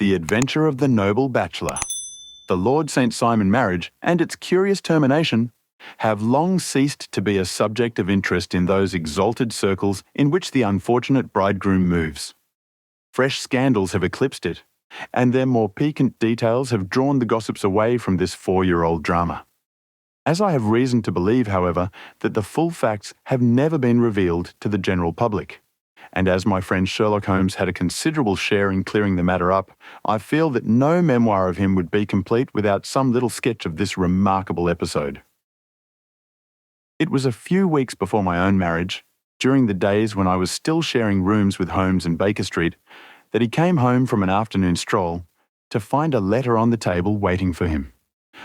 The Adventure of the Noble Bachelor. The Lord St. Simon marriage and its curious termination have long ceased to be a subject of interest in those exalted circles in which the unfortunate bridegroom moves. Fresh scandals have eclipsed it, and their more piquant details have drawn the gossips away from this 4-year-old drama. As I have reason to believe, however, that the full facts have never been revealed to the general public, and as my friend Sherlock Holmes had a considerable share in clearing the matter up, I feel that no memoir of him would be complete without some little sketch of this remarkable episode. It was a few weeks before my own marriage, during the days when I was still sharing rooms with Holmes in Baker Street, that he came home from an afternoon stroll to find a letter on the table waiting for him.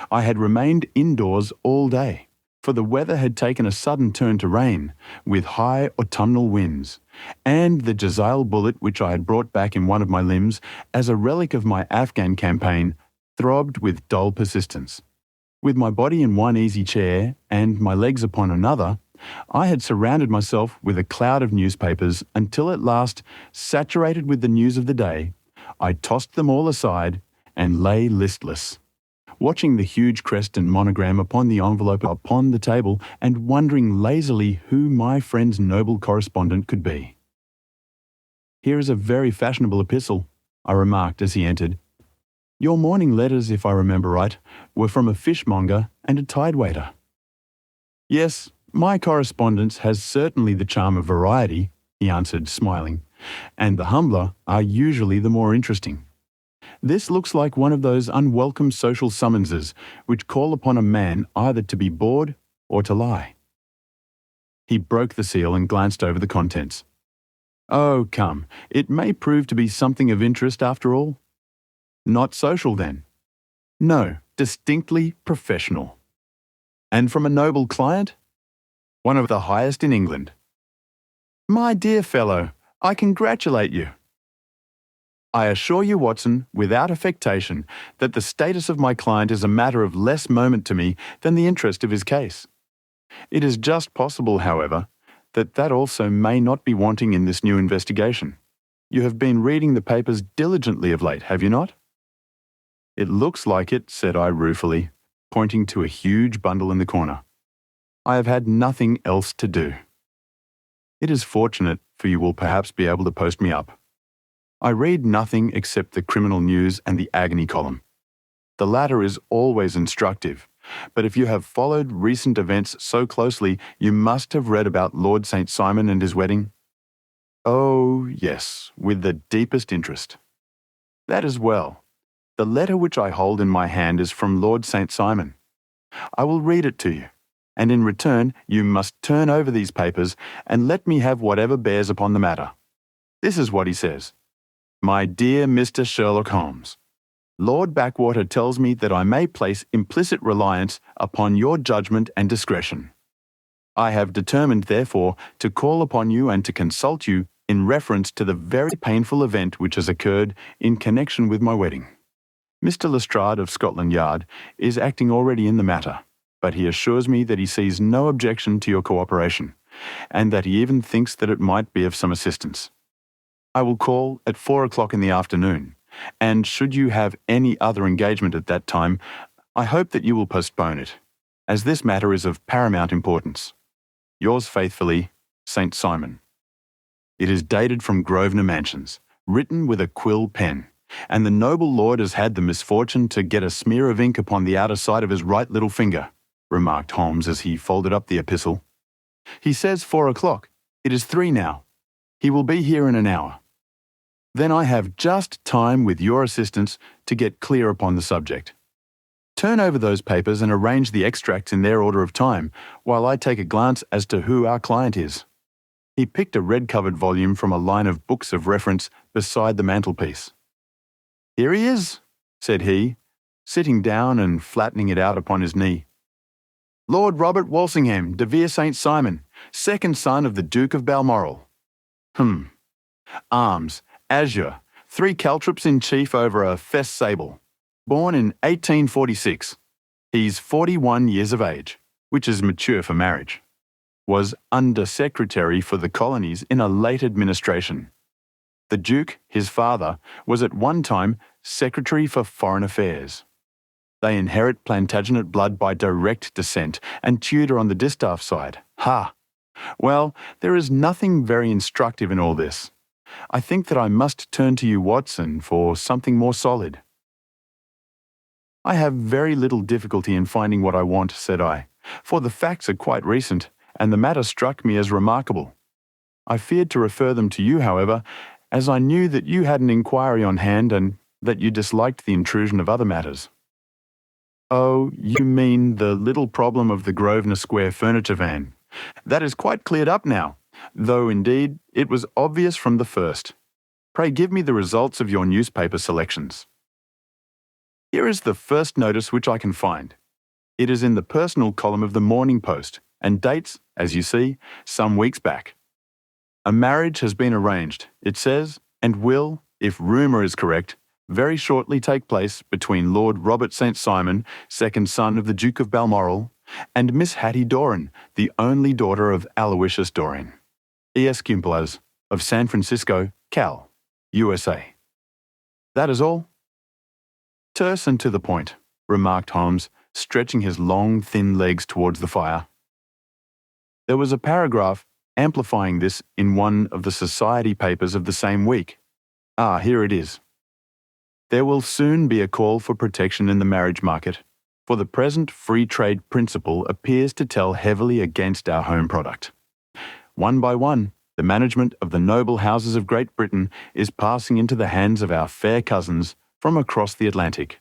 I had remained indoors all day, for the weather had taken a sudden turn to rain, with high autumnal winds, and the Jezail bullet which I had brought back in one of my limbs as a relic of my Afghan campaign throbbed with dull persistence. With my body in one easy chair and my legs upon another, I had surrounded myself with a cloud of newspapers until at last, saturated with the news of the day, I tossed them all aside and lay listless, watching the huge crest and monogram upon the envelope upon the table and wondering lazily who my friend's noble correspondent could be. "Here is a very fashionable epistle," I remarked as he entered. "Your morning letters, if I remember right, were from a fishmonger and a tidewaiter." "Yes, my correspondence has certainly the charm of variety," he answered, smiling, "and the humbler are usually the more interesting. This looks like one of those unwelcome social summonses which call upon a man either to be bored or to lie." He broke the seal and glanced over the contents. "Oh, come, it may prove to be something of interest after all." "Not social, then?" "No, distinctly professional." "And from a noble client?" "One of the highest in England." "My dear fellow, I congratulate you." "I assure you, Watson, without affectation, that the status of my client is a matter of less moment to me than the interest of his case. It is just possible, however, that also may not be wanting in this new investigation. You have been reading the papers diligently of late, have you not?" "It looks like it," said I ruefully, pointing to a huge bundle in the corner. "I have had nothing else to do." "It is fortunate, for you will perhaps be able to post me up. I read nothing except the criminal news and the agony column. The latter is always instructive, but if you have followed recent events so closely, you must have read about Lord St. Simon and his wedding." "Oh, yes, with the deepest interest." "That is well. The letter which I hold in my hand is from Lord St. Simon. I will read it to you, and in return you must turn over these papers and let me have whatever bears upon the matter. This is what he says. 'My dear Mr. Sherlock Holmes, Lord Backwater tells me that I may place implicit reliance upon your judgment and discretion. I have determined, therefore, to call upon you and to consult you in reference to the very painful event which has occurred in connection with my wedding. Mr. Lestrade of Scotland Yard is acting already in the matter, but he assures me that he sees no objection to your cooperation, and that he even thinks that it might be of some assistance. I will call at 4 o'clock in the afternoon, and should you have any other engagement at that time, I hope that you will postpone it, as this matter is of paramount importance. Yours faithfully, St. Simon." It is dated from Grosvenor Mansions, written with a quill pen, and the noble lord has had the misfortune to get a smear of ink upon the outer side of his right little finger, remarked Holmes as he folded up the epistle. "He says 4 o'clock. It is 3 now. He will be here in an hour. Then I have just time, with your assistance, to get clear upon the subject. Turn over those papers and arrange the extracts in their order of time, while I take a glance as to who our client is." He picked a red-covered volume from a line of books of reference beside the mantelpiece. "Here he is," said he, sitting down and flattening it out upon his knee. "Lord Robert Walsingham de Vere St. Simon, second son of the Duke of Balmoral. Arms, azure, 3 caltrops in chief over a fess sable. Born in 1846. He's 41 years of age, which is mature for marriage. Was Under Secretary for the Colonies in a late administration. The Duke, his father, was at one time Secretary for Foreign Affairs. They inherit Plantagenet blood by direct descent and Tudor on the distaff side. Ha! Well, there is nothing very instructive in all this. I think that I must turn to you, Watson, for something more solid. I have very little difficulty in finding what I want, said I, for the facts are quite recent, and the matter struck me as remarkable. I feared to refer them to you, however, as I knew that you had an inquiry on hand and that you disliked the intrusion of other matters. Oh, you mean the little problem of the Grosvenor Square furniture van. That is quite cleared up now, though indeed it was obvious from the first. Pray give me the results of your newspaper selections. Here is the first notice which I can find. It is in the personal column of the Morning Post and dates, as you see, some weeks back. A marriage has been arranged, it says, and will, if rumour is correct, very shortly take place between Lord Robert St. Simon, second son of the Duke of Balmoral, and Miss Hattie Doran, the only daughter of Aloysius Doran, E.S. Cumplas, of San Francisco, Cal, USA. That is all? Terse and to the point, remarked Holmes, stretching his long, thin legs towards the fire. There was a paragraph amplifying this in one of the society papers of the same week. Ah, here it is. There will soon be a call for protection in the marriage market, for the present free trade principle appears to tell heavily against our home product. One by one, the management of the noble houses of Great Britain is passing into the hands of our fair cousins from across the Atlantic.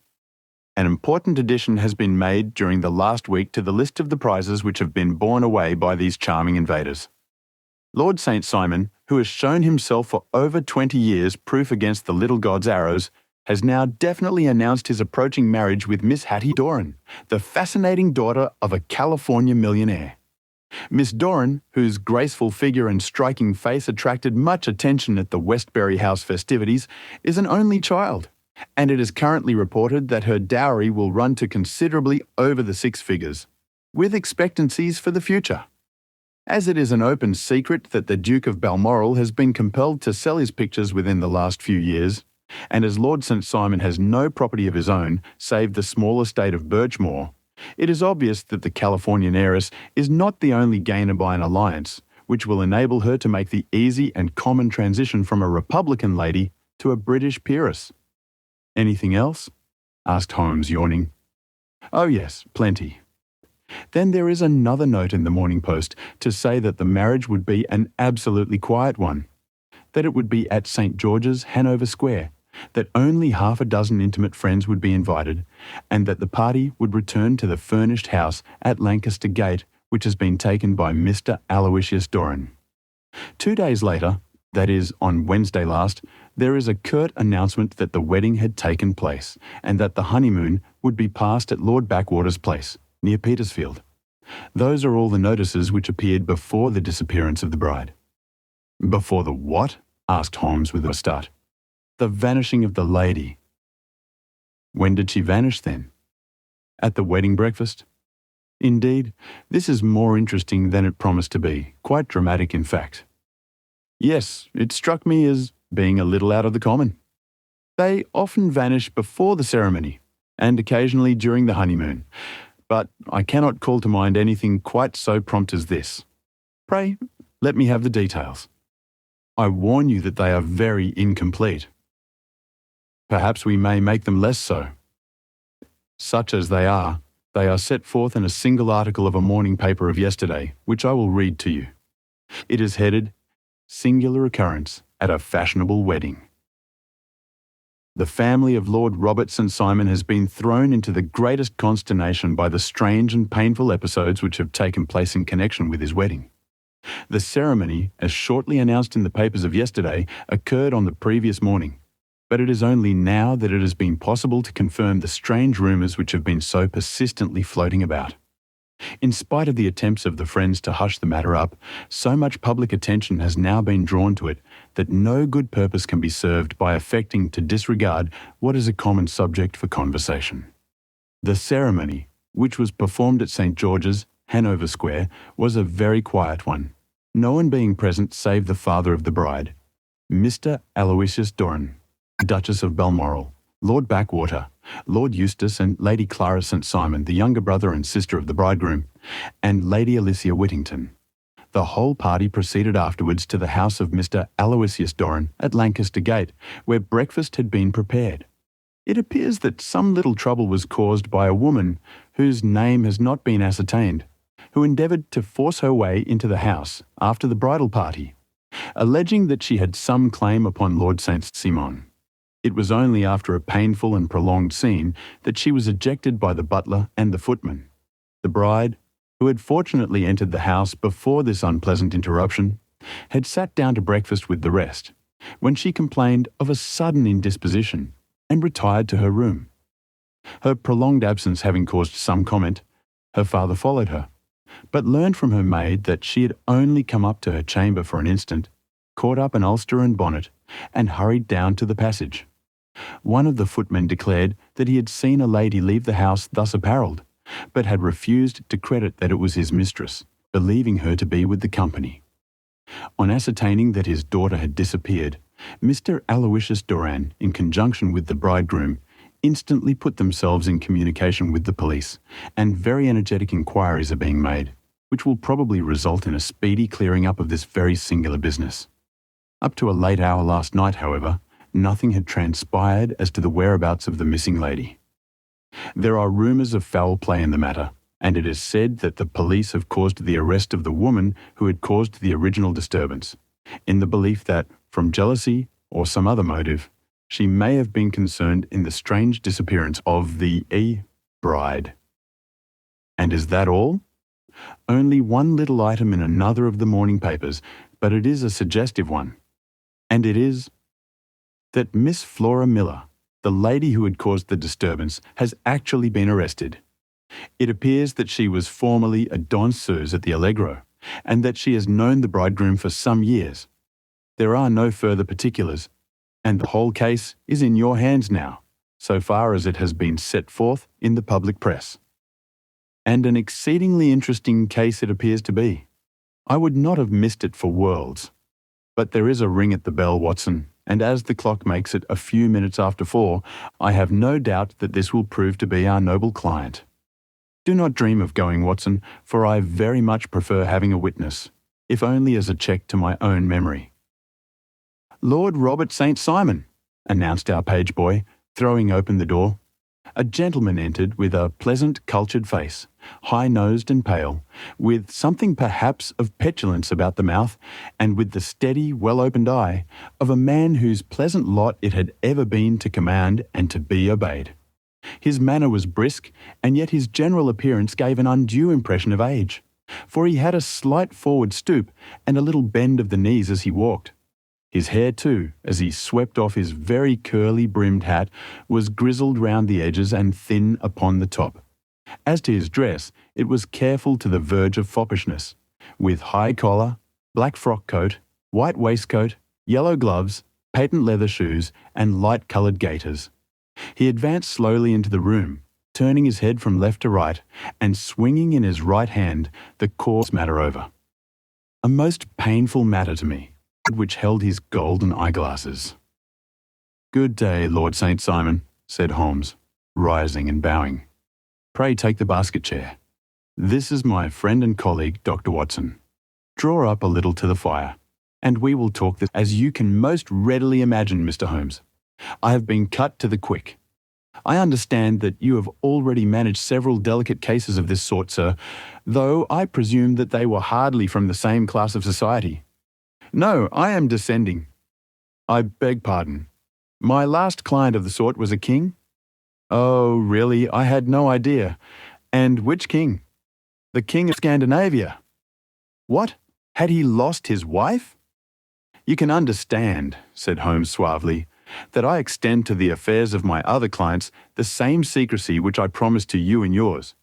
An important addition has been made during the last week to the list of the prizes which have been borne away by these charming invaders. Lord St. Simon, who has shown himself for over 20 years proof against the little god's arrows, has now definitely announced his approaching marriage with Miss Hattie Doran, the fascinating daughter of a California millionaire. Miss Doran, whose graceful figure and striking face attracted much attention at the Westbury House festivities, is an only child, and it is currently reported that her dowry will run to considerably over the 6 figures, with expectancies for the future. As it is an open secret that the Duke of Balmoral has been compelled to sell his pictures within the last few years, and as Lord St. Simon has no property of his own save the small estate of Birchmoor, it is obvious that the Californian heiress is not the only gainer by an alliance, which will enable her to make the easy and common transition from a Republican lady to a British peeress. Anything else? Asked Holmes, yawning. Oh yes, plenty. Then there is another note in the Morning Post to say that the marriage would be an absolutely quiet one, that it would be at St. George's, Hanover Square, that only half a dozen intimate friends would be invited, and that the party would return to the furnished house at Lancaster Gate, which has been taken by Mr. Aloysius Doran. 2 days later, that is, on Wednesday last, there is a curt announcement that the wedding had taken place, and that the honeymoon would be passed at Lord Backwater's place, near Petersfield. Those are all the notices which appeared before the disappearance of the bride. Before the what? Asked Holmes with a start. The vanishing of the lady. When did she vanish then? At the wedding breakfast? Indeed, this is more interesting than it promised to be, quite dramatic in fact. Yes, it struck me as being a little out of the common. They often vanish before the ceremony, and occasionally during the honeymoon, but I cannot call to mind anything quite so prompt as this. Pray, let me have the details. I warn you that they are very incomplete. Perhaps we may make them less so. Such as they are set forth in a single article of a morning paper of yesterday, which I will read to you. It is headed, Singular Occurrence at a Fashionable Wedding. The family of Lord Robert St. Simon has been thrown into the greatest consternation by the strange and painful episodes which have taken place in connection with his wedding. The ceremony, as shortly announced in the papers of yesterday, occurred on the previous morning, but it is only now that it has been possible to confirm the strange rumours which have been so persistently floating about. In spite of the attempts of the friends to hush the matter up, so much public attention has now been drawn to it that no good purpose can be served by affecting to disregard what is a common subject for conversation. The ceremony, which was performed at St. George's, Hanover Square, was a very quiet one, no one being present save the father of the bride, Mr. Aloysius Doran, Duchess of Balmoral, Lord Backwater, Lord Eustace and Lady Clara St. Simon, the younger brother and sister of the bridegroom, and Lady Alicia Whittington. The whole party proceeded afterwards to the house of Mr. Aloysius Doran at Lancaster Gate, where breakfast had been prepared. It appears that some little trouble was caused by a woman whose name has not been ascertained, who endeavoured to force her way into the house after the bridal party, alleging that she had some claim upon Lord St. Simon. It was only after a painful and prolonged scene that she was ejected by the butler and the footman. The bride, who had fortunately entered the house before this unpleasant interruption, had sat down to breakfast with the rest, when she complained of a sudden indisposition and retired to her room. Her prolonged absence having caused some comment, her father followed her, but learned from her maid that she had only come up to her chamber for an instant, caught up an ulster and bonnet, and hurried down to the passage. One of the footmen declared that he had seen a lady leave the house thus apparelled, but had refused to credit that it was his mistress, believing her to be with the company. On ascertaining that his daughter had disappeared, Mr. Aloysius Doran, in conjunction with the bridegroom, instantly put themselves in communication with the police, and very energetic inquiries are being made, which will probably result in a speedy clearing up of this very singular business. Up to a late hour last night, however, nothing had transpired as to the whereabouts of the missing lady. There are rumours of foul play in the matter, and it is said that the police have caused the arrest of the woman who had caused the original disturbance, in the belief that, from jealousy or some other motive, she may have been concerned in the strange disappearance of the bride. And is that all? Only one little item in another of the morning papers, but it is a suggestive one. And it is that Miss Flora Miller, the lady who had caused the disturbance, has actually been arrested. It appears that she was formerly a danseuse at the Allegro, and that she has known the bridegroom for some years. There are no further particulars, and the whole case is in your hands now, so far as it has been set forth in the public press. And an exceedingly interesting case it appears to be. I would not have missed it for worlds. But there is a ring at the bell, Watson, and as the clock makes it a few minutes after 4, I have no doubt that this will prove to be our noble client. Do not dream of going, Watson, for I very much prefer having a witness, if only as a check to my own memory. Lord Robert St. Simon, announced our page boy, throwing open the door. A gentleman entered with a pleasant, cultured face, high-nosed and pale, with something perhaps of petulance about the mouth, and with the steady, well-opened eye of a man whose pleasant lot it had ever been to command and to be obeyed. His manner was brisk, and yet his general appearance gave an undue impression of age, for he had a slight forward stoop and a little bend of the knees as he walked. His hair, too, as he swept off his very curly-brimmed hat, was grizzled round the edges and thin upon the top. As to his dress, it was careful to the verge of foppishness, with high collar, black frock coat, white waistcoat, yellow gloves, patent leather shoes, and light-coloured gaiters. He advanced slowly into the room, turning his head from left to right, and swinging in his right hand the coarse matter over. A most painful matter to me, which held his golden eyeglasses. "Good day, Lord St. Simon," said Holmes, rising and bowing. "Pray take the basket chair. This is my friend and colleague, Dr. Watson. Draw up a little to the fire, and we will talk this as you can most readily imagine, Mr. Holmes. I have been cut to the quick. I understand that you have already managed several delicate cases of this sort, sir, though I presume that they were hardly from the same class of society. No, I am descending. I beg pardon. My last client of the sort was a king? Oh, really, I had no idea. And which king? The king of Scandinavia. What? Had he lost his wife? You can understand, said Holmes suavely, that I extend to the affairs of my other clients the same secrecy which I promised to you and yours.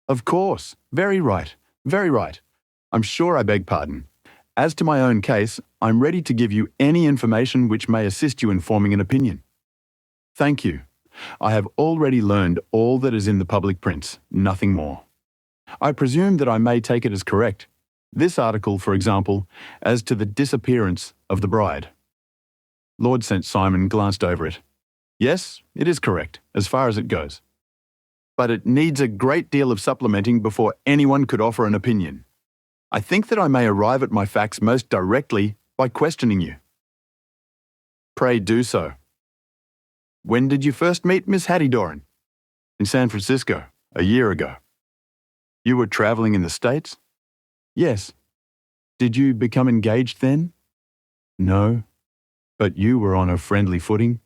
Of course. Very right. Very right. I'm sure I beg pardon. As to my own case, I'm ready to give you any information which may assist you in forming an opinion. Thank you. I have already learned all that is in the public prints, nothing more. I presume that I may take it as correct. This article, for example, as to the disappearance of the bride. Lord St. Simon glanced over it. Yes, it is correct, as far as it goes. But it needs a great deal of supplementing before anyone could offer an opinion. I think that I may arrive at my facts most directly by questioning you. Pray do so. When did you first meet Miss Hattie Doran? In San Francisco, a year ago. You were travelling in the States? Yes. Did you become engaged then? No. But you were on a friendly footing?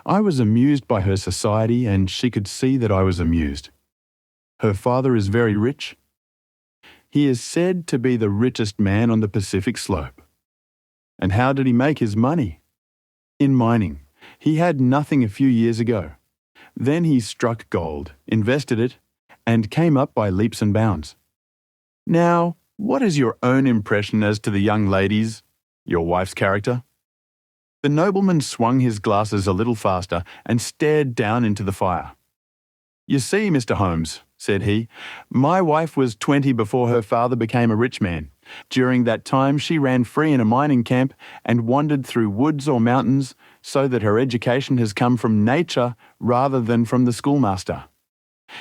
I was amused by her society, and she could see that I was amused. Her father is very rich? He is said to be the richest man on the Pacific slope. And how did he make his money? In mining. He had nothing a few years ago. Then he struck gold, invested it, and came up by leaps and bounds. Now, what is your own impression as to the young lady's, your wife's character? The nobleman swung his glasses a little faster and stared down into the fire. You see, Mr. Holmes, said he, my wife was 20 before her father became a rich man. During that time she ran free in a mining camp and wandered through woods or mountains, so that her education has come from nature rather than from the schoolmaster.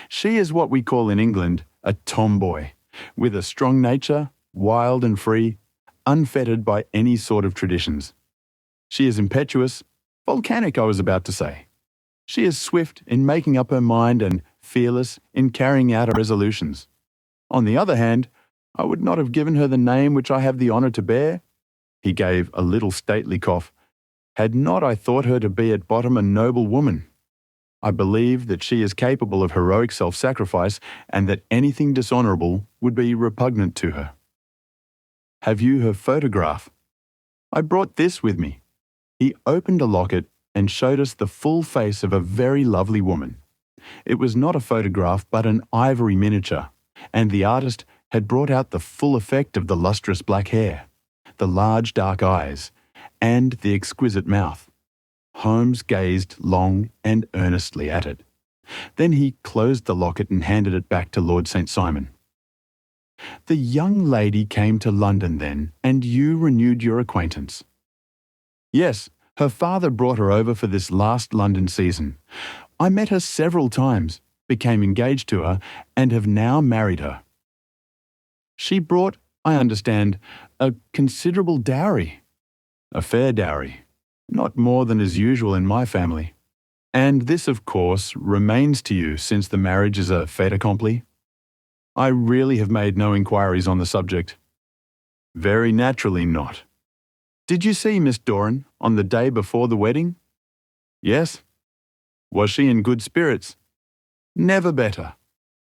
She is what we call in England a tomboy, with a strong nature, wild and free, unfettered by any sort of traditions. She is impetuous, volcanic I was about to say. She is swift in making up her mind and fearless in carrying out her resolutions. On the other hand, I would not have given her the name which I have the honour to bear. He gave a little stately cough. Had not I thought her to be at bottom a noble woman. I believe that she is capable of heroic self-sacrifice and that anything dishonourable would be repugnant to her. Have you her photograph? I brought this with me. He opened a locket and showed us the full face of a very lovely woman. It was not a photograph but an ivory miniature, and the artist had brought out the full effect of the lustrous black hair, the large dark eyes, and the exquisite mouth. Holmes gazed long and earnestly at it. Then he closed the locket and handed it back to Lord St. Simon. The young lady came to London then, and you renewed your acquaintance. Yes, her father brought her over for this last London season. I met her several times, became engaged to her, and have now married her. She brought, I understand, a considerable dowry. A fair dowry, not more than is usual in my family. And this, of course, remains to you since the marriage is a fait accompli? I really have made no inquiries on the subject. Very naturally not. Did you see Miss Doran on the day before the wedding? Yes. Was she in good spirits? Never better.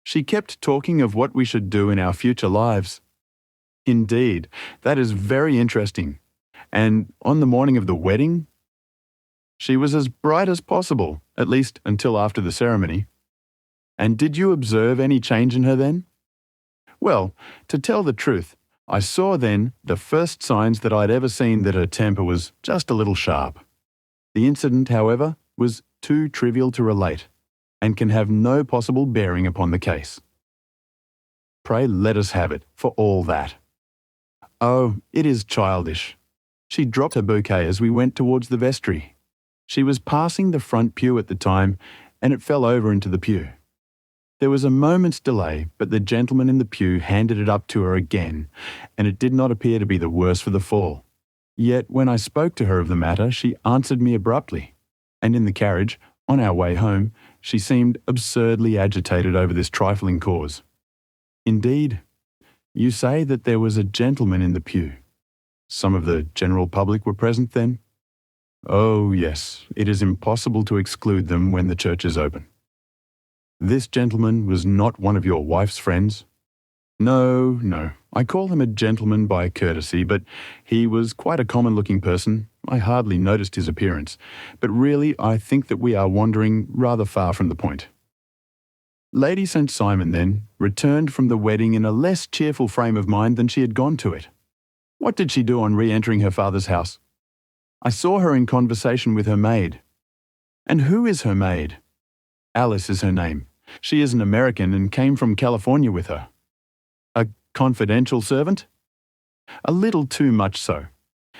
She kept talking of what we should do in our future lives. Indeed, that is very interesting. And on the morning of the wedding? She was as bright as possible, at least until after the ceremony. And did you observe any change in her then? Well, to tell the truth, I saw then the first signs that I'd ever seen that her temper was just a little sharp. The incident, however, was too trivial to relate, and can have no possible bearing upon the case. Pray let us have it, for all that. Oh, it is childish. She dropped her bouquet as we went towards the vestry. She was passing the front pew at the time, and it fell over into the pew. There was a moment's delay, but the gentleman in the pew handed it up to her again, and it did not appear to be the worse for the fall. Yet when I spoke to her of the matter, she answered me abruptly, and in the carriage, on our way home, she seemed absurdly agitated over this trifling cause. Indeed, you say that there was a gentleman in the pew. Some of the general public were present then? Oh, yes, it is impossible to exclude them when the church is open. This gentleman was not one of your wife's friends? No. I call him a gentleman by courtesy, but he was quite a common-looking person. I hardly noticed his appearance, but really I think that we are wandering rather far from the point. Lady St. Simon, then, returned from the wedding in a less cheerful frame of mind than she had gone to it. What did she do on re-entering her father's house? I saw her in conversation with her maid. And who is her maid? Alice is her name. She is an American and came from California with her. A confidential servant? A little too much so.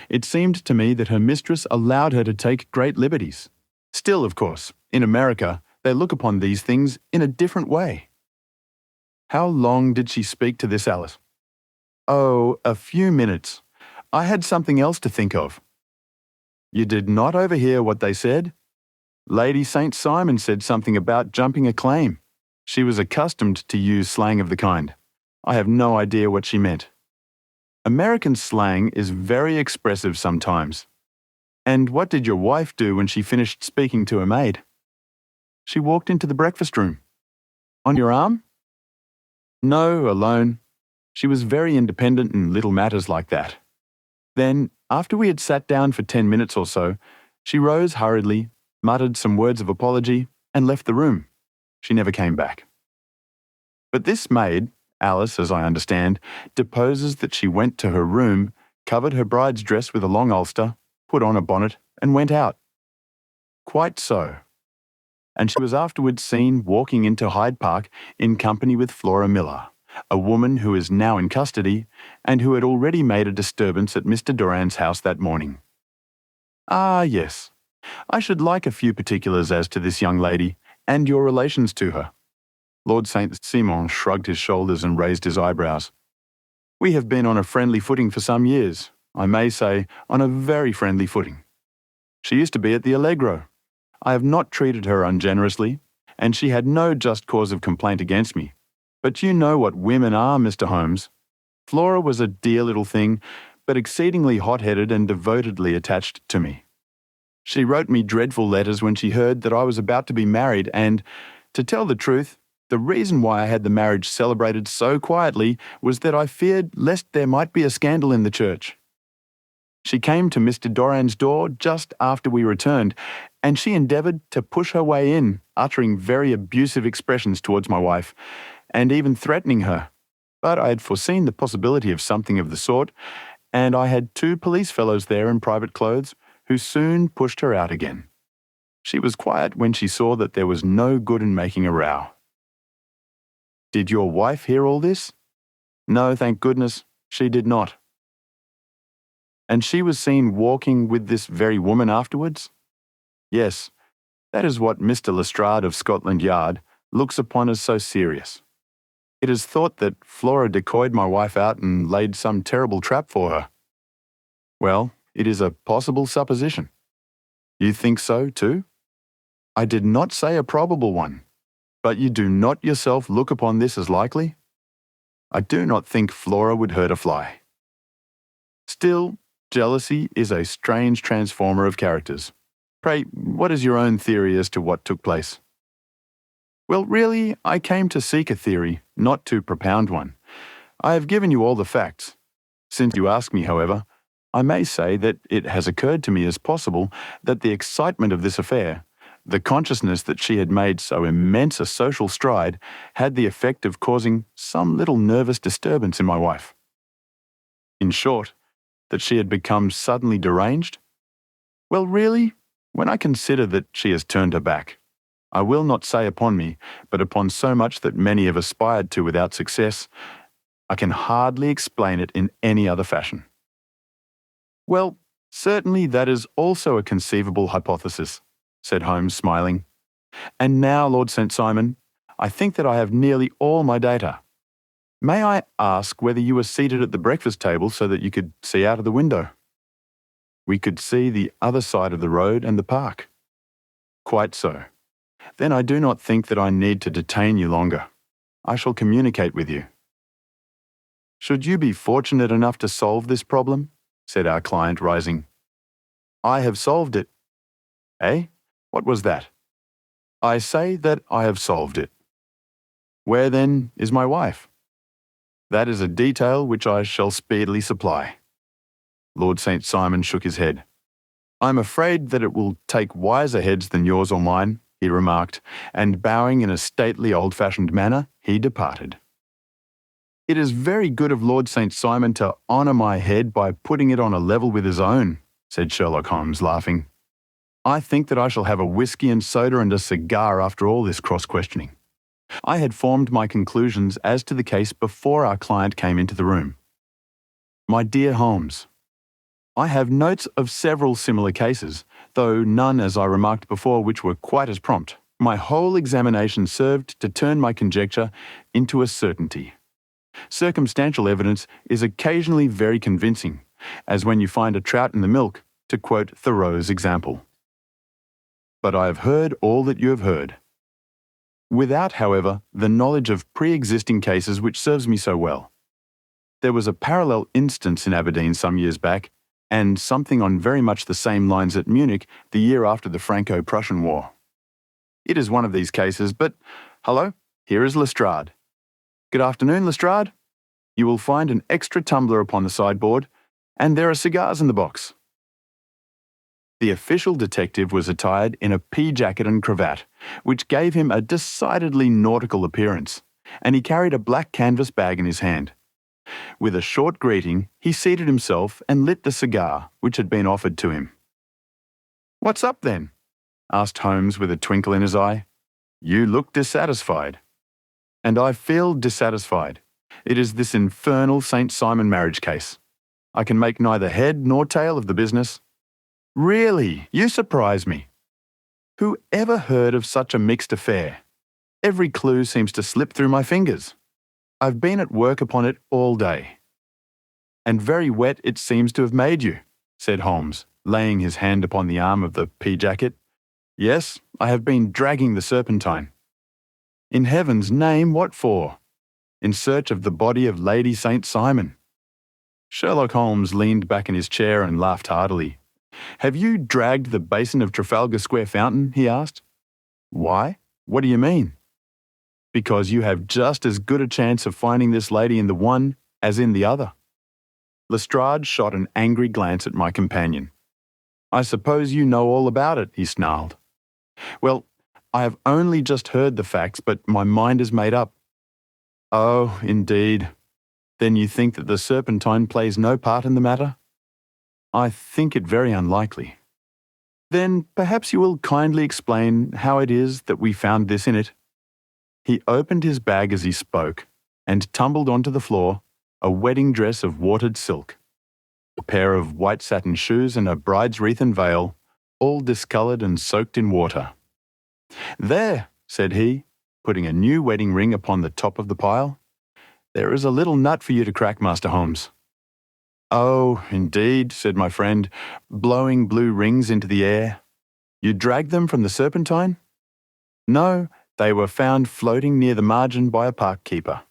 It seemed to me that her mistress allowed her to take great liberties. Still, of course, in America, they look upon these things in a different way. How long did she speak to this Alice? Oh, a few minutes. I had something else to think of. You did not overhear what they said? Lady St. Simon said something about jumping a claim. She was accustomed to use slang of the kind. I have no idea what she meant. American slang is very expressive sometimes. And what did your wife do when she finished speaking to her maid? She walked into the breakfast room. On your arm? No, alone. She was very independent in little matters like that. Then, after we had sat down for 10 minutes or so, she rose hurriedly, muttered some words of apology, and left the room. She never came back. But this maid, Alice, as I understand, deposes that she went to her room, covered her bride's dress with a long ulster, put on a bonnet, and went out. Quite so. And she was afterwards seen walking into Hyde Park in company with Flora Miller, a woman who is now in custody and who had already made a disturbance at Mr. Doran's house that morning. Ah, yes. I should like a few particulars as to this young lady and your relations to her. Lord St. Simon shrugged his shoulders and raised his eyebrows. We have been on a friendly footing for some years, I may say on a very friendly footing. She used to be at the Allegro. I have not treated her ungenerously, and she had no just cause of complaint against me. But you know what women are, Mr. Holmes. Flora was a dear little thing, but exceedingly hot-headed and devotedly attached to me. She wrote me dreadful letters when she heard that I was about to be married, and, to tell the truth, the reason why I had the marriage celebrated so quietly was that I feared lest there might be a scandal in the church. She came to Mr. Doran's door just after we returned, and she endeavoured to push her way in, uttering very abusive expressions towards my wife, and even threatening her. But I had foreseen the possibility of something of the sort, and I had 2 police fellows there in private clothes who soon pushed her out again. She was quiet when she saw that there was no good in making a row. Did your wife hear all this? No, thank goodness, she did not. And she was seen walking with this very woman afterwards? Yes, that is what Mr. Lestrade of Scotland Yard looks upon as so serious. It is thought that Flora decoyed my wife out and laid some terrible trap for her. Well, it is a possible supposition. You think so, too? I did not say a probable one, but you do not yourself look upon this as likely? I do not think Flora would hurt a fly. Still, jealousy is a strange transformer of characters. Pray, what is your own theory as to what took place? Well, really, I came to seek a theory, not to propound one. I have given you all the facts. Since you ask me, however, I may say that it has occurred to me as possible that the excitement of this affair, the consciousness that she had made so immense a social stride, had the effect of causing some little nervous disturbance in my wife. In short, that she had become suddenly deranged? Well, really, when I consider that she has turned her back, I will not say upon me, but upon so much that many have aspired to without success, I can hardly explain it in any other fashion. Well, certainly that is also a conceivable hypothesis, said Holmes, smiling. And now, Lord St. Simon, I think that I have nearly all my data. May I ask whether you were seated at the breakfast table so that you could see out of the window? We could see the other side of the road and the park. Quite so. Then I do not think that I need to detain you longer. I shall communicate with you. Should you be fortunate enough to solve this problem, said our client, rising. I have solved it. Eh? What was that? I say that I have solved it. Where, then, is my wife? That is a detail which I shall speedily supply. Lord St. Simon shook his head. I'm afraid that it will take wiser heads than yours or mine, he remarked, and bowing in a stately old-fashioned manner, he departed. It is very good of Lord St. Simon to honour my head by putting it on a level with his own, said Sherlock Holmes, laughing. I think that I shall have a whisky and soda and a cigar after all this cross-questioning. I had formed my conclusions as to the case before our client came into the room. My dear Holmes, I have notes of several similar cases, though none, as I remarked before, which were quite as prompt. My whole examination served to turn my conjecture into a certainty. Circumstantial evidence is occasionally very convincing, as when you find a trout in the milk, to quote Thoreau's example. But I have heard all that you have heard. Without, however, the knowledge of pre-existing cases which serves me so well. There was a parallel instance in Aberdeen some years back, and something on very much the same lines at Munich the year after the Franco-Prussian War. It is one of these cases, but, hello, here is Lestrade. Good afternoon, Lestrade. You will find an extra tumbler upon the sideboard, and there are cigars in the box. The official detective was attired in a pea jacket and cravat, which gave him a decidedly nautical appearance, and he carried a black canvas bag in his hand. With a short greeting, he seated himself and lit the cigar which had been offered to him. "What's up, then?" asked Holmes with a twinkle in his eye. "You look dissatisfied." "And I feel dissatisfied. It is this infernal St. Simon marriage case. I can make neither head nor tail of the business." "Really, you surprise me. Who ever heard of such a mixed affair? Every clue seems to slip through my fingers. I've been at work upon it all day." "And very wet it seems to have made you," said Holmes, laying his hand upon the arm of the pea jacket. "Yes, I have been dragging the Serpentine." "In heaven's name, what for?" "In search of the body of Lady St. Simon." Sherlock Holmes leaned back in his chair and laughed heartily. "Have you dragged the basin of Trafalgar Square fountain?" he asked. "Why? What do you mean?" "Because you have just as good a chance of finding this lady in the one as in the other." Lestrade shot an angry glance at my companion. "I suppose you know all about it," he snarled. "Well, I have only just heard the facts, but my mind is made up." "Oh, indeed. Then you think that the Serpentine plays no part in the matter?" "I think it very unlikely." "Then perhaps you will kindly explain how it is that we found this in it." He opened his bag as he spoke, and tumbled onto the floor a wedding dress of watered silk, a pair of white satin shoes and a bride's wreath and veil, all discoloured and soaked in water. "There," said he, putting a new wedding ring upon the top of the pile. "There is a little nut for you to crack, Master Holmes." "Oh, indeed," said my friend, blowing blue rings into the air. "You dragged them from the Serpentine?" "No, they were found floating near the margin by a park keeper.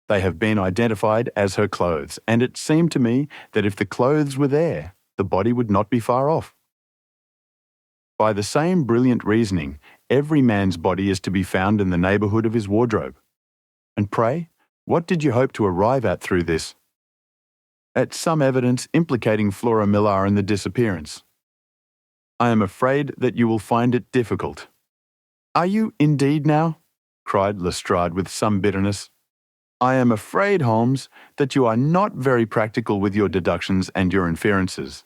They have been identified as her clothes, and it seemed to me that if the clothes were there, the body would not be far off." By the same brilliant reasoning, every man's body is to be found in the neighbourhood of his wardrobe. And pray, what did you hope to arrive at through this? At some evidence implicating Flora Millar in the disappearance. I am afraid that you will find it difficult. "Are you indeed now?" cried Lestrade with some bitterness. "I am afraid, Holmes, that you are not very practical with your deductions and your inferences.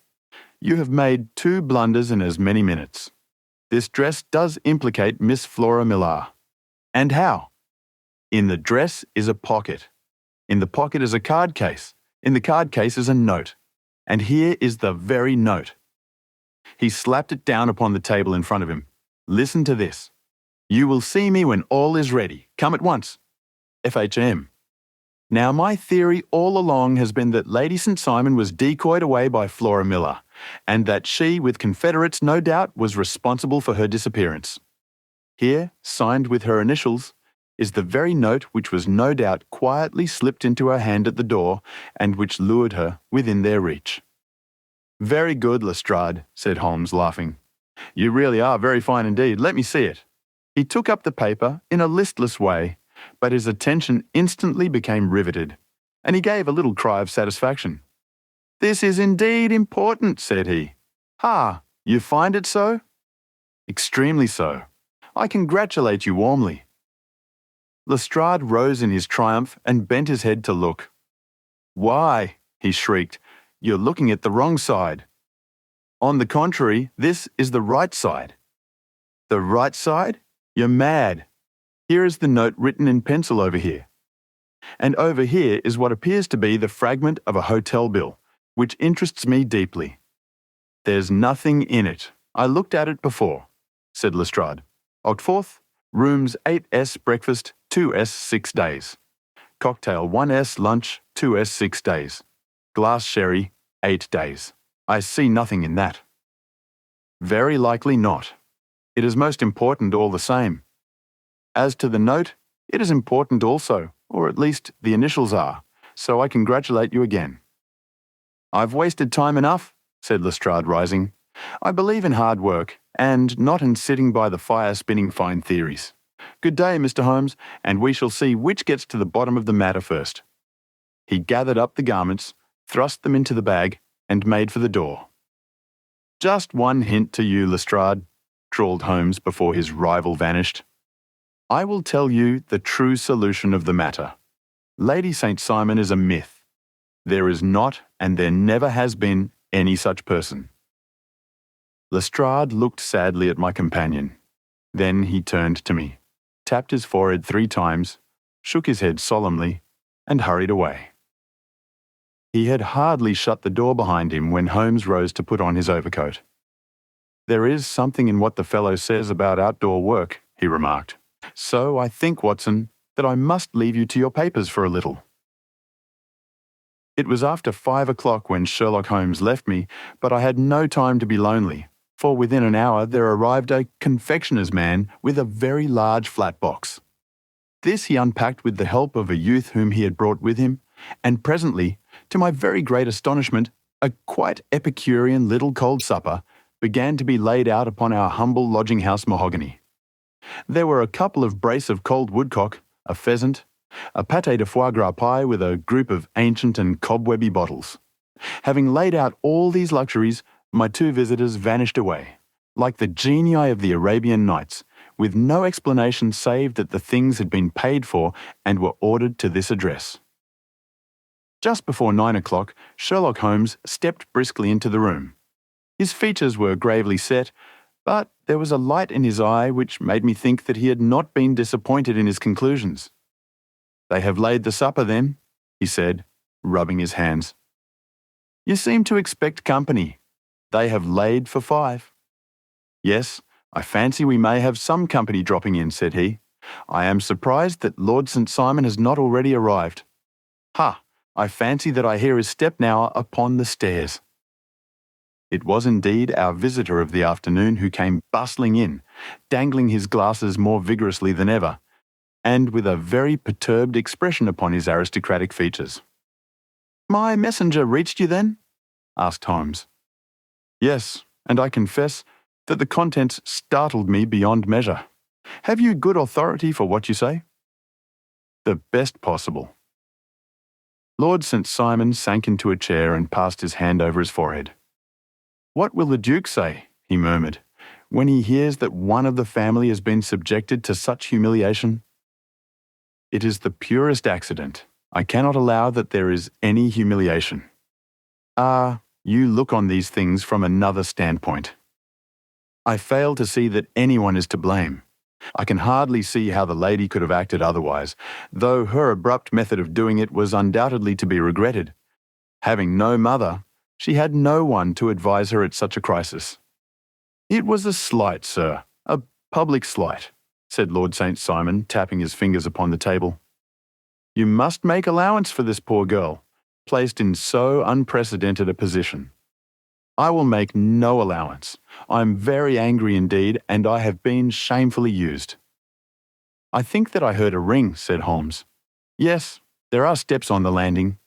You have made 2 blunders in as many minutes. This dress does implicate Miss Flora Millar. And how? In the dress is a pocket. In the pocket is a card case. In the card case is a note. And here is the very note." He slapped it down upon the table in front of him. "Listen to this. You will see me when all is ready. Come at once. FHM. Now, my theory all along has been that Lady St. Simon was decoyed away by Flora Millar, and that she, with confederates no doubt, was responsible for her disappearance. Here, signed with her initials, is the very note which was no doubt quietly slipped into her hand at the door and which lured her within their reach." "Very good, Lestrade," said Holmes, laughing. "You really are very fine indeed. Let me see it." He took up the paper in a listless way, but his attention instantly became riveted, and he gave a little cry of satisfaction. "This is indeed important," said he. "Ha, you find it so?" "Extremely so. I congratulate you warmly." Lestrade rose in his triumph and bent his head to look. "Why," he shrieked, "you're looking at the wrong side. On the contrary, this is the right side." "The right side? You're mad. Here is the note written in pencil over here. And over here is what appears to be the fragment of a hotel bill, which interests me deeply. There's nothing in it. I looked at it before, said Lestrade. Oct. 4th, rooms 8S breakfast, 2S 6 days. Cocktail 1S lunch, 2S 6 days. Glass sherry, 8 days. I see nothing in that. Very likely not. It is most important all the same. As to the note, it is important also, or at least the initials are, so I congratulate you again. I've wasted time enough, said Lestrade, rising. I believe in hard work, and not in sitting by the fire spinning fine theories. Good day, Mr. Holmes, and we shall see which gets to the bottom of the matter first. He gathered up the garments, thrust them into the bag, and made for the door. Just one hint to you, Lestrade, drawled Holmes before his rival vanished. I will tell you the true solution of the matter. Lady St. Simon is a myth. There is not, and there never has been, any such person. Lestrade looked sadly at my companion. Then he turned to me, tapped his forehead 3 times, shook his head solemnly, and hurried away. He had hardly shut the door behind him when Holmes rose to put on his overcoat. There is something in what the fellow says about outdoor work, he remarked. So I think, Watson, that I must leave you to your papers for a little. It was after 5 o'clock when Sherlock Holmes left me, but I had no time to be lonely, for within an hour there arrived a confectioner's man with a very large flat box. This he unpacked with the help of a youth whom he had brought with him, and presently, to my very great astonishment, a quite epicurean little cold supper began to be laid out upon our humble lodging-house mahogany. There were a couple of brace of cold woodcock, a pheasant, a pâté de foie gras pie with a group of ancient and cobwebby bottles. Having laid out all these luxuries, my 2 visitors vanished away, like the genii of the Arabian Nights, with no explanation save that the things had been paid for and were ordered to this address. Just before 9 o'clock, Sherlock Holmes stepped briskly into the room. His features were gravely set, but there was a light in his eye which made me think that he had not been disappointed in his conclusions. They have laid the supper, then, he said, rubbing his hands. You seem to expect company. They have laid for 5. Yes, I fancy we may have some company dropping in, said he. I am surprised that Lord St. Simon has not already arrived. Ha! I fancy that I hear his step now upon the stairs. It was indeed our visitor of the afternoon who came bustling in, dangling his glasses more vigorously than ever, and with a very perturbed expression upon his aristocratic features. My messenger reached you then? Asked Holmes. Yes, and I confess that the contents startled me beyond measure. Have you good authority for what you say? The best possible. Lord St. Simon sank into a chair and passed his hand over his forehead. What will the Duke say, he murmured, when he hears that one of the family has been subjected to such humiliation? It is the purest accident. I cannot allow that there is any humiliation. Ah, you look on these things from another standpoint. I fail to see that anyone is to blame. I can hardly see how the lady could have acted otherwise, though her abrupt method of doing it was undoubtedly to be regretted. Having no mother, she had no one to advise her at such a crisis. It was a slight, sir, a public slight, said Lord St. Simon, tapping his fingers upon the table. You must make allowance for this poor girl, placed in so unprecedented a position. I will make no allowance. I am very angry indeed, and I have been shamefully used. I think that I heard a ring, said Holmes. Yes, there are steps on the landing.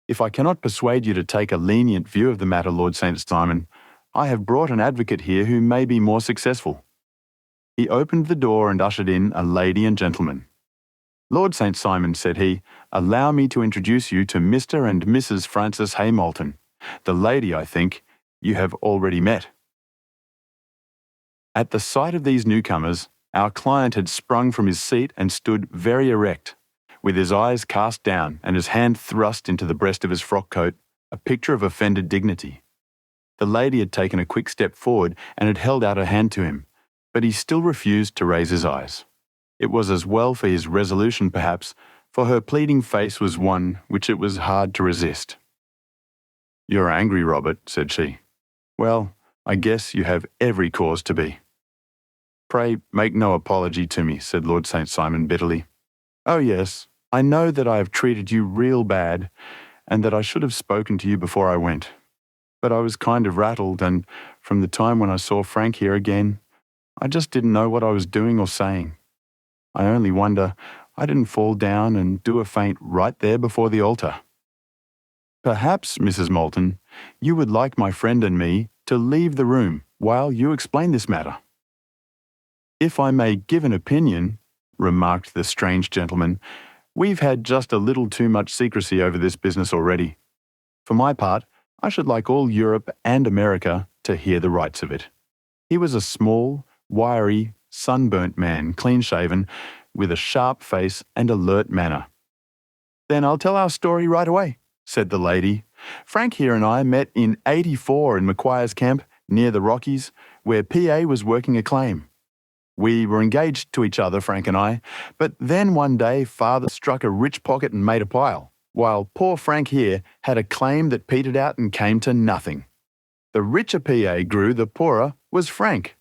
If I cannot persuade you to take a lenient view of the matter, Lord St. Simon, I have brought an advocate here who may be more successful. He opened the door and ushered in a lady and gentleman. Lord St. Simon, said he, allow me to introduce you to Mr. and Mrs. Francis Haymalton. The lady, I think, you have already met. At the sight of these newcomers, our client had sprung from his seat and stood very erect, with his eyes cast down and his hand thrust into the breast of his frock coat, a picture of offended dignity. The lady had taken a quick step forward and had held out her hand to him, but he still refused to raise his eyes. It was as well for his resolution, perhaps, for her pleading face was one which it was hard to resist. "You're angry, Robert," said she. "Well, I guess you have every cause to be." "Pray make no apology to me," said Lord St. Simon bitterly. "Oh yes, I know that I have treated you real bad, and that I should have spoken to you before I went. But I was kind of rattled, and from the time when I saw Frank here again, I just didn't know what I was doing or saying. I only wonder I didn't fall down and do a faint right there before the altar. Perhaps, Mrs. Moulton, you would like my friend and me to leave the room while you explain this matter." "If I may give an opinion," remarked the strange gentleman, "we've had just a little too much secrecy over this business already. For my part, I should like all Europe and America to hear the rights of it." He was a small, wiry, sunburnt man, clean-shaven, with a sharp face and alert manner. "Then I'll tell our story right away," said the lady. "Frank here and I met in '84 in Macquarie's Camp, near the Rockies, where PA was working a claim. We were engaged to each other, Frank and I, but then one day father struck a rich pocket and made a pile, while poor Frank here had a claim that petered out and came to nothing. The richer PA grew, the poorer was Frank.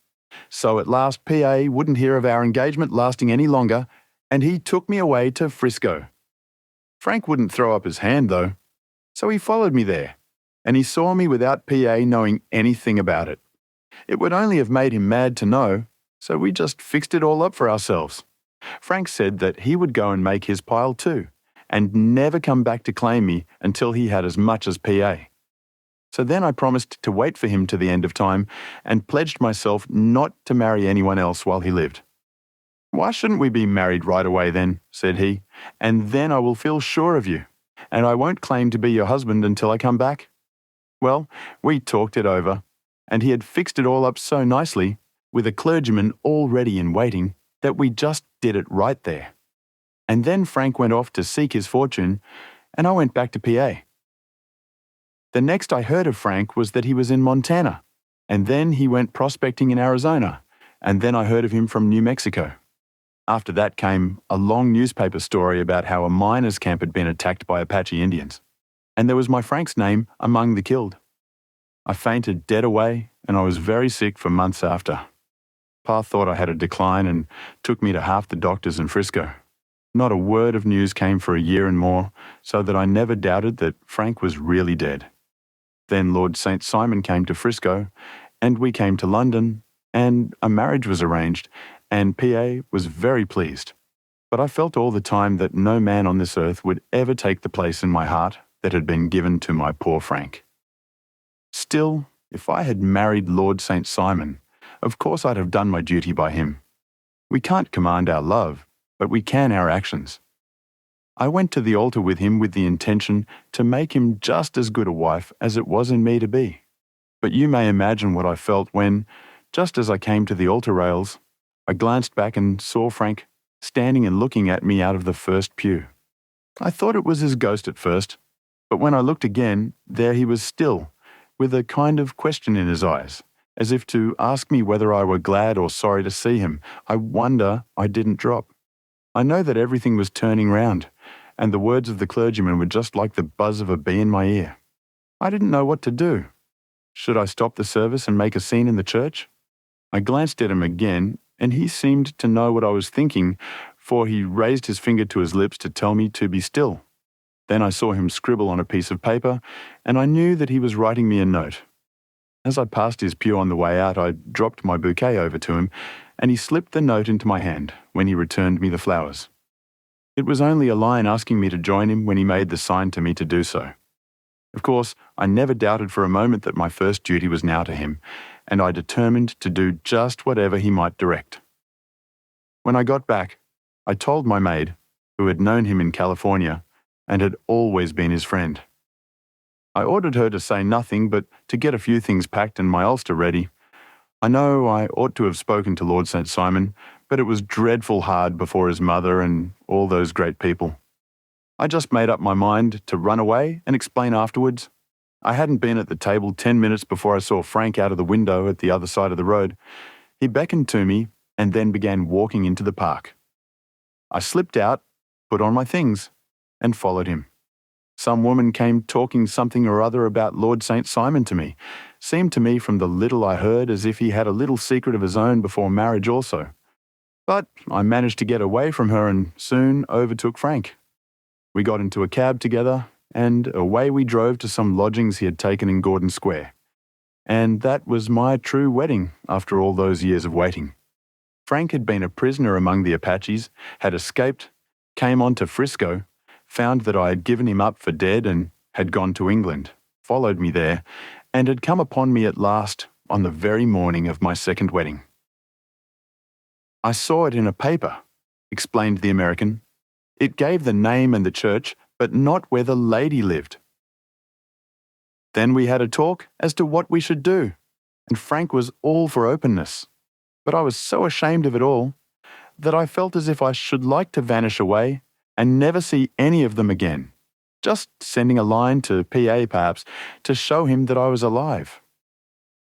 So at last PA wouldn't hear of our engagement lasting any longer, and he took me away to Frisco. Frank wouldn't throw up his hand, though, so he followed me there, and he saw me without PA knowing anything about it. It would only have made him mad to know, so we just fixed it all up for ourselves. Frank said that he would go and make his pile too, and never come back to claim me until he had as much as PA. So then I promised to wait for him to the end of time and pledged myself not to marry anyone else while he lived. "Why shouldn't we be married right away then?" said he, "and then I will feel sure of you, and I won't claim to be your husband until I come back." Well, we talked it over, and he had fixed it all up so nicely, with a clergyman already in waiting, that we just did it right there. And then Frank went off to seek his fortune, and I went back to PA. The next I heard of Frank was that he was in Montana, and then he went prospecting in Arizona, and then I heard of him from New Mexico. After that came a long newspaper story about how a miners' camp had been attacked by Apache Indians, and there was my Frank's name among the killed. I fainted dead away, and I was very sick for months after. Pa thought I had a decline and took me to half the doctors in Frisco. Not a word of news came for a year and more, so that I never doubted that Frank was really dead. Then Lord St. Simon came to Frisco, and we came to London, and a marriage was arranged, and PA was very pleased. But I felt all the time that no man on this earth would ever take the place in my heart that had been given to my poor Frank. Still, if I had married Lord St. Simon, of course I'd have done my duty by him. We can't command our love, but we can our actions. I went to the altar with him with the intention to make him just as good a wife as it was in me to be. But you may imagine what I felt when, just as I came to the altar rails, I glanced back and saw Frank standing and looking at me out of the first pew. I thought it was his ghost at first, but when I looked again, there he was still, with a kind of question in his eyes, as if to ask me whether I were glad or sorry to see him. I wonder I didn't drop. I know that everything was turning round, and the words of the clergyman were just like the buzz of a bee in my ear. I didn't know what to do. Should I stop the service and make a scene in the church? I glanced at him again, and he seemed to know what I was thinking, for he raised his finger to his lips to tell me to be still. Then I saw him scribble on a piece of paper, and I knew that he was writing me a note. As I passed his pew on the way out, I dropped my bouquet over to him, and he slipped the note into my hand when he returned me the flowers. It was only a line asking me to join him when he made the sign to me to do so. Of course, I never doubted for a moment that my first duty was now to him, and I determined to do just whatever he might direct. When I got back, I told my maid, who had known him in California and had always been his friend. I ordered her to say nothing but to get a few things packed and my ulster ready. I know I ought to have spoken to Lord St. Simon, but it was dreadful hard before his mother and all those great people. I just made up my mind to run away and explain afterwards. I hadn't been at the table 10 minutes before I saw Frank out of the window at the other side of the road. He beckoned to me and then began walking into the park. I slipped out, put on my things, and followed him. Some woman came talking something or other about Lord St. Simon to me. Seemed to me from the little I heard as if he had a little secret of his own before marriage also. But I managed to get away from her and soon overtook Frank. We got into a cab together and away we drove to some lodgings he had taken in Gordon Square. And that was my true wedding after all those years of waiting. Frank had been a prisoner among the Apaches, had escaped, came on to Frisco, found that I had given him up for dead and had gone to England, followed me there, and had come upon me at last on the very morning of my second wedding. I saw it in a paper, explained the American. It gave the name and the church, but not where the lady lived. Then we had a talk as to what we should do, and Frank was all for openness. But I was so ashamed of it all that I felt as if I should like to vanish away and never see any of them again, just sending a line to PA perhaps to show him that I was alive.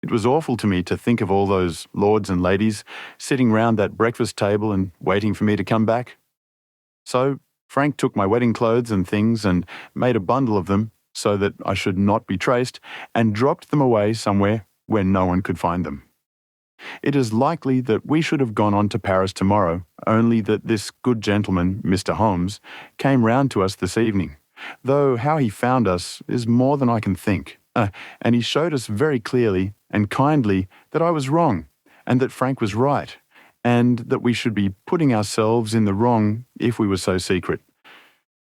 It was awful to me to think of all those lords and ladies sitting round that breakfast table and waiting for me to come back. So Frank took my wedding clothes and things and made a bundle of them so that I should not be traced and dropped them away somewhere where no one could find them. It is likely that we should have gone on to Paris tomorrow, only that this good gentleman, Mr. Holmes, came round to us this evening, though how he found us is more than I can think. And he showed us very clearly and kindly that I was wrong, and that Frank was right, and that we should be putting ourselves in the wrong if we were so secret.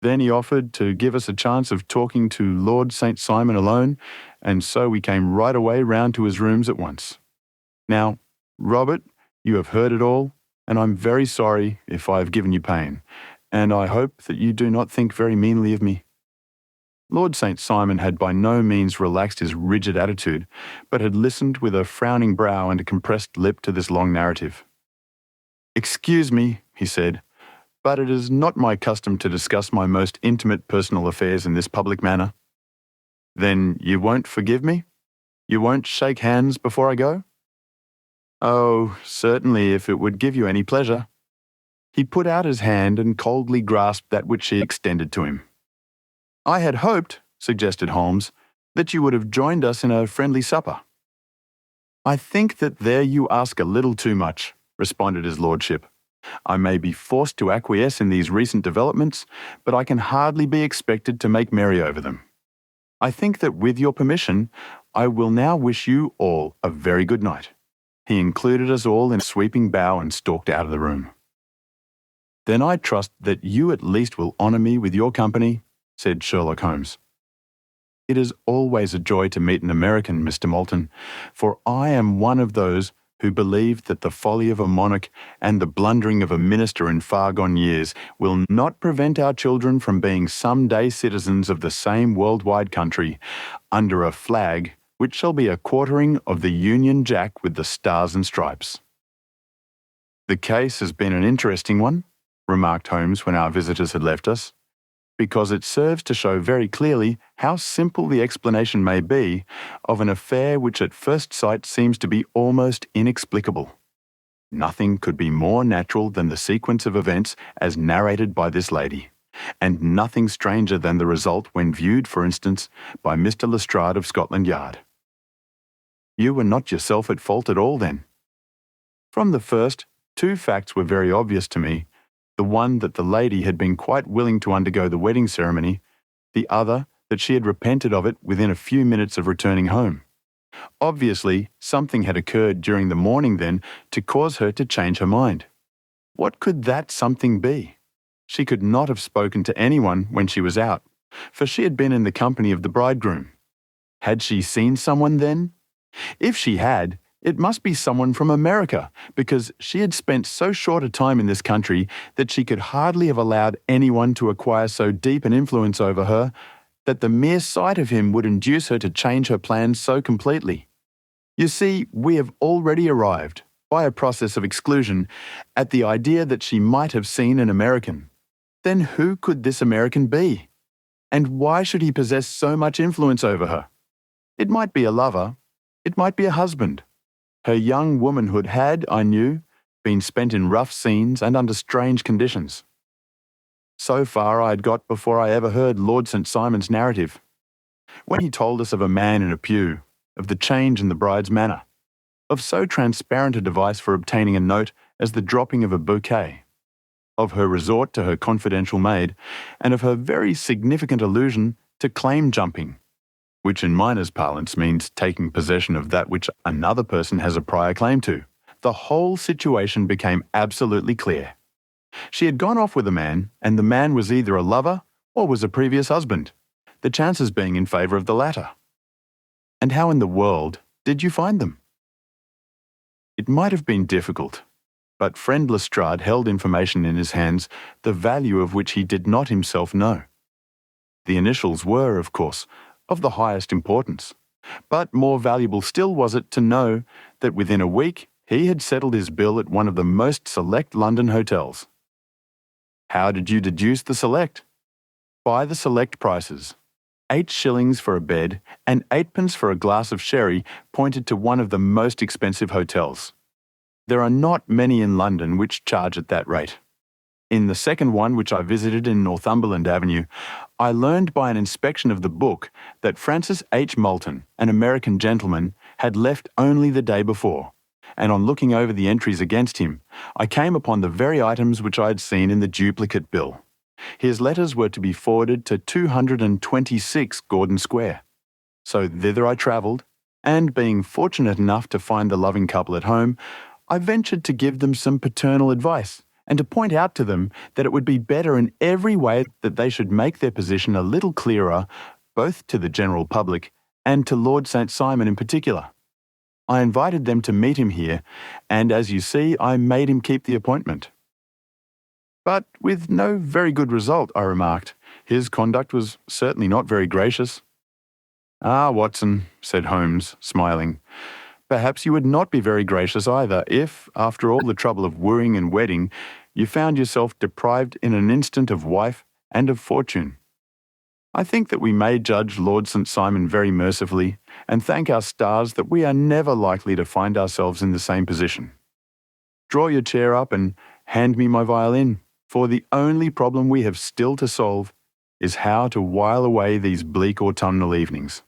Then he offered to give us a chance of talking to Lord St. Simon alone, and so we came right away round to his rooms at once. Now, Robert, you have heard it all, and I'm very sorry if I have given you pain, and I hope that you do not think very meanly of me. Lord St. Simon had by no means relaxed his rigid attitude, but had listened with a frowning brow and a compressed lip to this long narrative. "Excuse me," he said, "but it is not my custom to discuss my most intimate personal affairs in this public manner." "Then you won't forgive me? You won't shake hands before I go?" "Oh, certainly, if it would give you any pleasure." He put out his hand and coldly grasped that which she extended to him. "I had hoped," suggested Holmes, "that you would have joined us in a friendly supper." "I think that there you ask a little too much," responded his lordship. "I may be forced to acquiesce in these recent developments, but I can hardly be expected to make merry over them. I think that with your permission, I will now wish you all a very good night." He included us all in a sweeping bow and stalked out of the room. "Then I trust that you at least will honour me with your company," said Sherlock Holmes. "It is always a joy to meet an American, Mr. Moulton, for I am one of those who believe that the folly of a monarch and the blundering of a minister in far-gone years will not prevent our children from being some day citizens of the same worldwide country, under a flag which shall be a quartering of the Union Jack with the stars and stripes." "The case has been an interesting one," remarked Holmes when our visitors had left us, "because it serves to show very clearly how simple the explanation may be of an affair which at first sight seems to be almost inexplicable. Nothing could be more natural than the sequence of events as narrated by this lady, and nothing stranger than the result when viewed, for instance, by Mr. Lestrade of Scotland Yard." "You were not yourself at fault at all, then?" "From the first, two facts were very obvious to me. The one that the lady had been quite willing to undergo the wedding ceremony, the other that she had repented of it within a few minutes of returning home. Obviously, something had occurred during the morning then to cause her to change her mind. What could that something be? She could not have spoken to anyone when she was out, for she had been in the company of the bridegroom. Had she seen someone then? If she had, it must be someone from America, because she had spent so short a time in this country that she could hardly have allowed anyone to acquire so deep an influence over her that the mere sight of him would induce her to change her plans so completely. You see, we have already arrived, by a process of exclusion, at the idea that she might have seen an American. Then who could this American be? And why should he possess so much influence over her? It might be a lover. It might be a husband. Her young womanhood had, I knew, been spent in rough scenes and under strange conditions. So far I had got before I ever heard Lord St. Simon's narrative, when he told us of a man in a pew, of the change in the bride's manner, of so transparent a device for obtaining a note as the dropping of a bouquet, of her resort to her confidential maid, and of her very significant allusion to claim jumping, which in miners' parlance means taking possession of that which another person has a prior claim to. The whole situation became absolutely clear. She had gone off with a man, and the man was either a lover or was a previous husband, the chances being in favour of the latter. And how in the world did you find them? It might have been difficult, but friend Lestrade held information in his hands the value of which he did not himself know. The initials were, of course, of the highest importance, but more valuable still was it to know that within a week he had settled his bill at one of the most select London hotels. How did you deduce the select? By the select prices. 8 shillings for a bed and 8 pence for a glass of sherry pointed to one of the most expensive hotels. There are not many in London which charge at that rate. In the second one, which I visited in Northumberland Avenue, I learned by an inspection of the book that Francis H. Moulton, an American gentleman, had left only the day before, and on looking over the entries against him, I came upon the very items which I had seen in the duplicate bill. His letters were to be forwarded to 226 Gordon Square. So thither I travelled, and being fortunate enough to find the loving couple at home, I ventured to give them some paternal advice and to point out to them that it would be better in every way that they should make their position a little clearer, both to the general public and to Lord St. Simon in particular. I invited them to meet him here, and as you see, I made him keep the appointment. But with no very good result, I remarked. His conduct was certainly not very gracious. "Ah, Watson," said Holmes, smiling, "perhaps you would not be very gracious either if, after all the trouble of wooing and wedding, you found yourself deprived in an instant of wife and of fortune. I think that we may judge Lord St. Simon very mercifully, and thank our stars that we are never likely to find ourselves in the same position. Draw your chair up and hand me my violin, for the only problem we have still to solve is how to while away these bleak autumnal evenings."